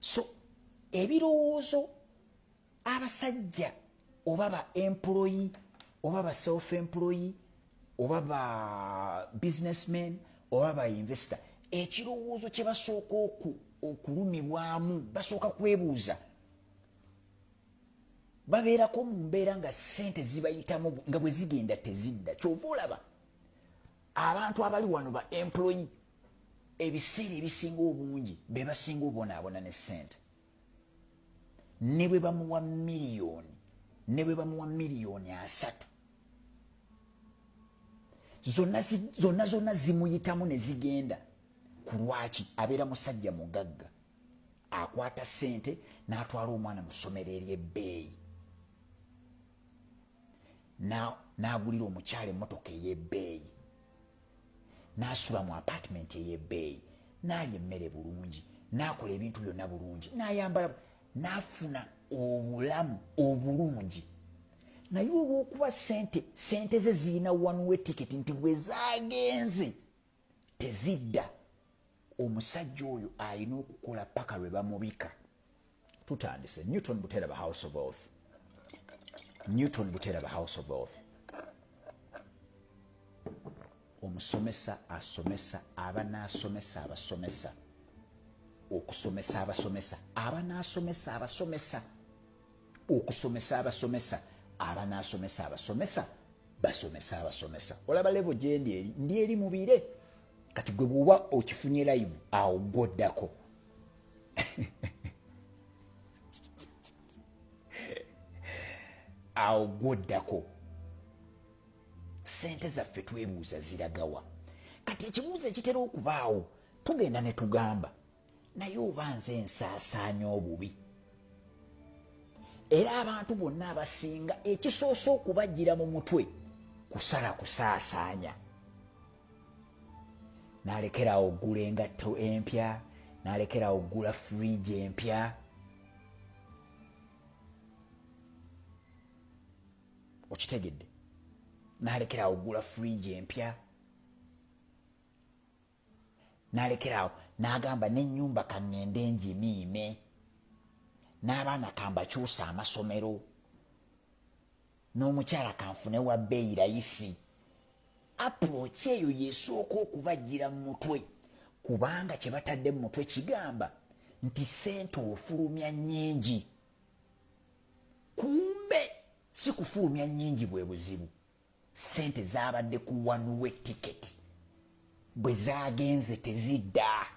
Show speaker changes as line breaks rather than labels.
So ebirowoozo abasajja oba ba employee oba ba self employee oba ba businessmen oba ba investor ekirowoozo kye basooka okulumibwamu basooka kwebuuza babeerako mu mbeera nga ssente zibayitamu nga bwe zigenda tezidda. Kyova olaba abantu abali wano ba employee ebiseera ebisinga obungi be basinga obonaabona ne ssente. Ne bwe bamuwa miliyoni 3 zonna zimuyitamu ne zigenda ku Lwaki. Abeera musajja mugagga akwata ssente n'atwala omwana mu ssomero ery'ebbeeyi n'agulira omukyala emmotoka ey'ebbeeyi n'asula mu apartment ey'ebbeeyi n'alya emmere bulungi n'akola ebintu byonna bulungi n'ayambala n'afuna obulamu obulungi. Naye olw'okuba ssente ze zirina one-way ticket nti bwe zaagenze tezidda, omusajja oyo alina okukola paka lwe bamubika. Tutandise Newton Buteraba House of Wealth. Newton Buteraba House of Wealth. Omusomesa asomesa abanaasomesa abasomesa, okusomesa abasomesa abanaasomesa abasomesa, okusomesa abasomesa abanaasomesa abasomesa, basomesa abasomesa. Olaba level gye ndi eri mubire kati gwe bw'oba okifunye live awo gwoddako. Awo gwoddako. Ssente zaffe twebuuza ziragawa. Kati ekibuuzo ekitera okubaawo tugenda ne tugamba naye oba nze nsaasaanya obubi. Era abantu bonna abasinga ekisoose okubajjira mu mutwe kusala kusaasaanya. N'alekeraawo oggula engatto empya, n'alekeraawo oggula fridge empya. Okitegedde? N'alekeraawo oggula fridge empya. N'alekeraawo n'agamba n'ennyumba kaŋŋende ngimiime, n'abaana kambakyusa amasomero, n'omukyala kanfune wa bbeeyi layisi. Approach eyo yeesooka okubajjira mu mutwe, kubanga kye batadde mu mutwe kigamba nti ssente ofulumya nnyingi. Kumbe si kufulumya nnyingi bwe buzibu. Ssente zaabadde ku one-way ticket, bwe zaagenze tezidda.